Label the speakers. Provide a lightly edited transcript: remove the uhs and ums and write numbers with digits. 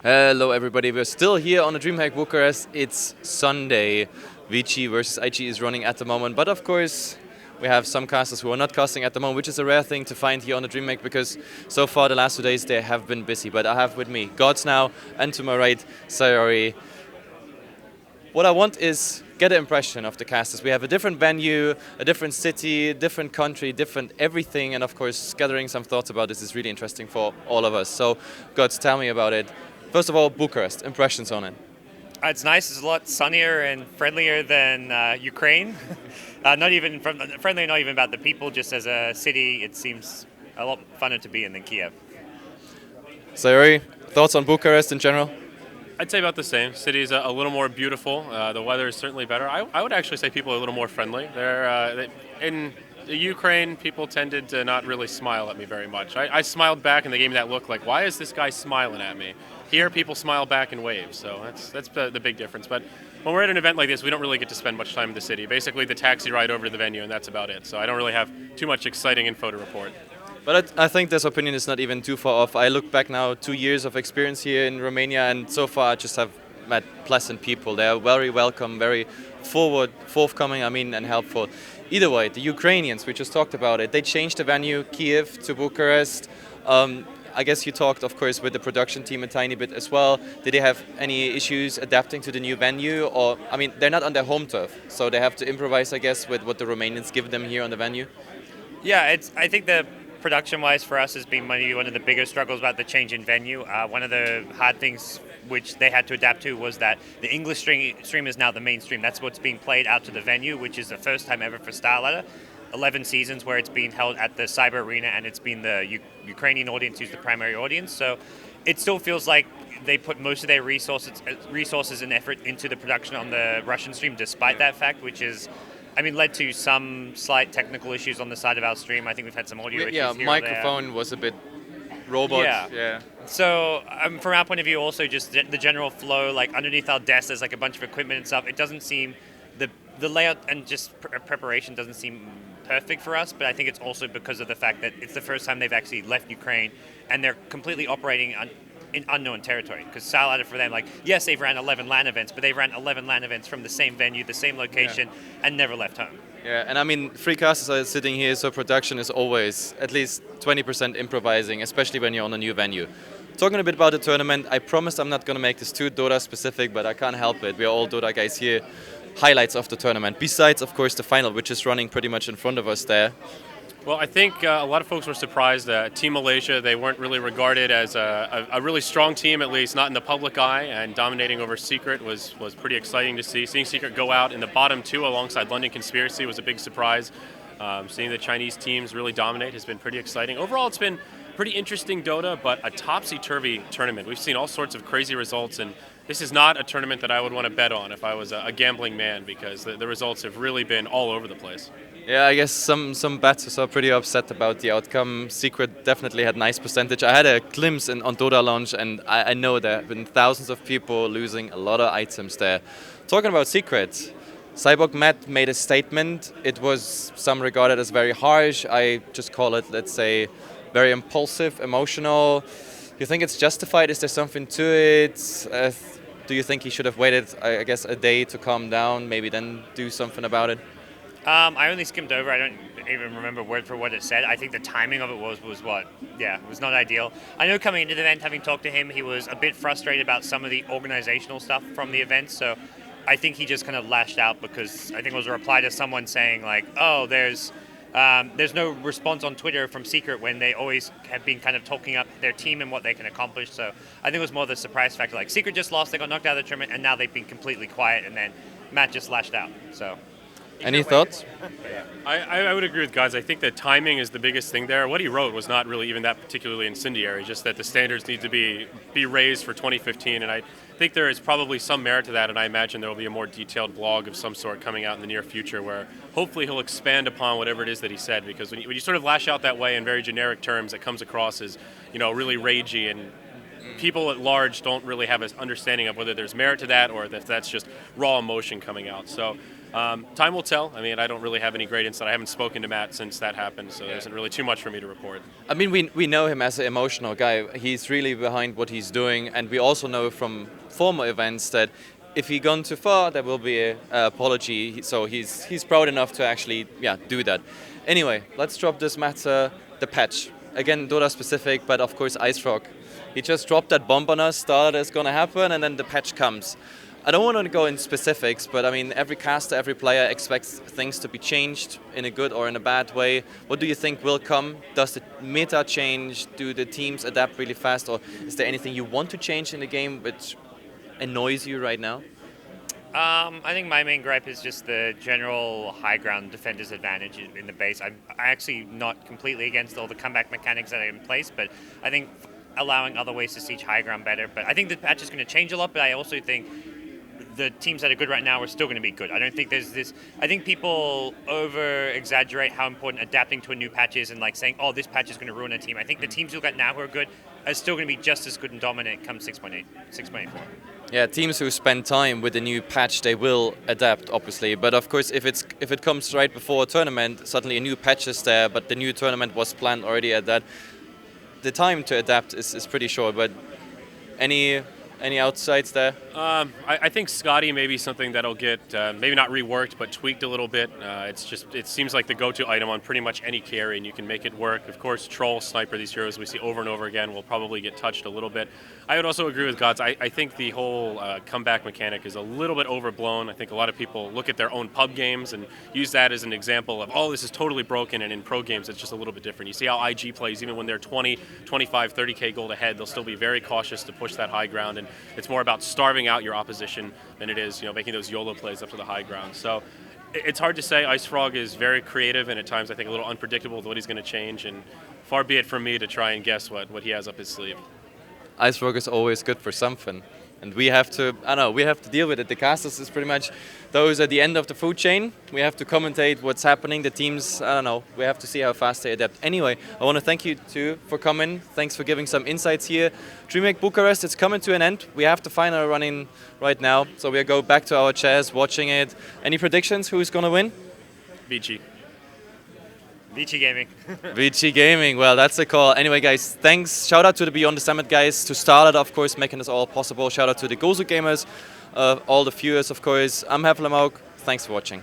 Speaker 1: Hello everybody, we're still here on the DreamHack Bucharest. It's Sunday. Vici versus IG is running at the moment, but of course we have some casters who are not casting at the moment, which is a rare thing to find here on the DreamHack because so far the last 2 days they have been busy. But I have with me GoDz now, and to my right, Zyori. What I want is get an impression of the casters. We have a different venue, a different city, different country, different everything, and of course gathering some thoughts about this is really interesting for all of us. So GoDz, tell me about it. First of all, Bucharest, impressions on it.
Speaker 2: It's nice. It's a lot sunnier and friendlier than Ukraine. Not even friendlier, not even about the people. Just as a city, it seems a lot funner to be in than Kiev.
Speaker 1: Zyori, thoughts on Bucharest in general?
Speaker 3: I'd say about the same. City is a little more beautiful. The weather is certainly better. I would actually say people are a little more friendly. In the Ukraine, people tended to not really smile at me very much. I smiled back and they gave me that look like, why is this guy smiling at me? Here, people smile back and wave, so that's the big difference. But when we're at an event like this, we don't really get to spend much time in the city. Basically, the taxi ride over to the venue, and that's about it. So I don't really have too much exciting info to report.
Speaker 1: But I think this opinion is not even too far off. I look back now, 2 years of experience here in Romania, and so far I just have met pleasant people. They are very welcome, very forthcoming, and helpful. Either way, the Ukrainians, we just talked about it, they changed the venue, Kiev to Bucharest. I guess you talked, of course, with the production team a tiny bit as well. Did they have any issues adapting to the new venue? Or, they're not on their home turf, so they have to improvise, I guess, with what the Romanians give them here on the venue?
Speaker 2: Yeah, I think the production-wise for us has been one of the bigger struggles about the change in venue. One of the hard things which they had to adapt to was that the English stream is now the mainstream. That's what's being played out to the venue, which is the first time ever for Starladder. 11 seasons where it's been held at the Cyber Arena, and it's been the Ukrainian audience who's the primary audience. So it still feels like they put most of their resources and effort into the production on the Russian stream, despite that fact, which is, led to some slight technical issues on the side of our stream. I think we've had some audio issues here and there.
Speaker 1: Microphone was a bit robot.
Speaker 2: Yeah. So from our point of view, also just the general flow, like underneath our desk, there's like a bunch of equipment and stuff. It doesn't seem the layout and just preparation doesn't seem perfect for us, but I think it's also because of the fact that it's the first time they've actually left Ukraine and they're completely operating in unknown territory. Because Starladder for them, yes, they've ran 11 LAN events, but they've ran 11 LAN events from the same venue, the same location, and never left home.
Speaker 1: Yeah, and three casters are sitting here, so production is always at least 20% improvising, especially when you're on a new venue. Talking a bit about the tournament, I promised I'm not going to make this too Dota specific, but I can't help it. We are all Dota guys here. Highlights of the tournament, besides of course the final, which is running pretty much in front of us there.
Speaker 3: Well, I think a lot of folks were surprised that Team Malaysia, they weren't really regarded as a really strong team, at least not in the public eye, and dominating over Secret was pretty exciting to see. Seeing Secret go out in the bottom two alongside London Conspiracy was a big surprise. Seeing the Chinese teams really dominate has been pretty exciting. Overall, it's been pretty interesting Dota, but a topsy-turvy tournament. We've seen all sorts of crazy results, and this is not a tournament that I would want to bet on if I was a gambling man, because the results have really been all over the place.
Speaker 1: Yeah, I guess some bets are pretty upset about the outcome. Secret definitely had nice percentage. I had a glimpse on Dota launch, and I know there have been thousands of people losing a lot of items there. Talking about Secret, Cyborg Matt made a statement. It was some regarded as very harsh. I just call it, let's say, very impulsive, emotional. You think it's justified? Is there something to it? Do you think he should have waited, I guess, a day to calm down, maybe then do something about it?
Speaker 2: I only skimmed over. I don't even remember word for word it said. I think the timing of it was not ideal. I know coming into the event, having talked to him, he was a bit frustrated about some of the organizational stuff from the event. So I think he just kind of lashed out because I think it was a reply to someone saying there's no response on Twitter from Secret when they always have been kind of talking up their team and what they can accomplish. So I think it was more the surprise factor. Secret just lost, they got knocked out of the tournament, and now they've been completely quiet, and then Matt just lashed out. So.
Speaker 1: Any thoughts?
Speaker 3: I would agree with guys. I think that timing is the biggest thing there. What he wrote was not really even that particularly incendiary, just that the standards need to be raised for 2015, and I think there is probably some merit to that, and I imagine there will be a more detailed blog of some sort coming out in the near future where hopefully he'll expand upon whatever it is that he said, because when you sort of lash out that way in very generic terms, it comes across as, really ragey, and people at large don't really have an understanding of whether there's merit to that or if that's just raw emotion coming out. So Time will tell. I mean, I don't really have any great insight. I haven't spoken to Matt since that happened, so there isn't really too much for me to report.
Speaker 1: I mean, we know him as an emotional guy. He's really behind what he's doing, and we also know from former events that if he gone too far, there will be an apology. So he's proud enough to actually do that. Anyway, let's drop this matter. The patch again, Dota specific, but of course IceFrog. He just dropped that bomb on us. Starladder is gonna happen, and then the patch comes. I don't want to go in specifics, but I mean, every caster, every player expects things to be changed in a good or in a bad way. What do you think will come? Does the meta change? Do the teams adapt really fast? Or is there anything you want to change in the game which annoys you right now?
Speaker 2: I think my main gripe is just the general high ground defender's advantage in the base. I'm actually not completely against all the comeback mechanics that are in place, but I think allowing other ways to siege high ground better. But I think the patch is going to change a lot, but I also think the teams that are good right now are still going to be good. I don't think there's this. I think people over exaggerate how important adapting to a new patch is and like saying, oh, this patch is going to ruin a team. I think the teams you've got now who are good are still going to be just as good and dominant come 6.8, 6.84.
Speaker 1: Yeah, teams who spend time with the new patch, they will adapt, obviously. But of course, if it comes right before a tournament, suddenly a new patch is there, but the new tournament was planned already at that. The time to adapt is pretty short. But any outsides there?
Speaker 3: I think Scotty may be something that'll get maybe not reworked, but tweaked a little bit. It seems like the go-to item on pretty much any carry, and you can make it work. Of course, Troll, Sniper, these heroes we see over and over again will probably get touched a little bit. I would also agree with GoDz. I think the whole comeback mechanic is a little bit overblown. I think a lot of people look at their own pub games and use that as an example of, oh, this is totally broken, and in pro games it's just a little bit different. You see how IG plays, even when they're 20, 25, 30k gold ahead, they'll still be very cautious to push that high ground, and it's more about starving out your opposition than it is, making those YOLO plays up to the high ground. So it's hard to say. IceFrog is very creative and at times I think a little unpredictable with what he's going to change, and far be it from me to try and guess what he has up his sleeve.
Speaker 1: IceFrog is always good for something, and we have to deal with it. The casters is pretty much those at the end of the food chain. We have to commentate what's happening. The teams, we have to see how fast they adapt. Anyway, I want to thank you too for coming. Thanks for giving some insights here. DreamHack Bucharest, it's coming to an end. We have the final running right now, so we'll go back to our chairs watching it. Any predictions? Who's going to win?
Speaker 3: Vici.
Speaker 2: Vici Gaming.
Speaker 1: Vici Gaming, well, that's the call. Anyway, guys, thanks. Shout out to the Beyond the Summit guys, to Starladder, of course, making this all possible. Shout out to the GosuGamers, all the viewers, of course. I'm Hevlamauk. Thanks for watching.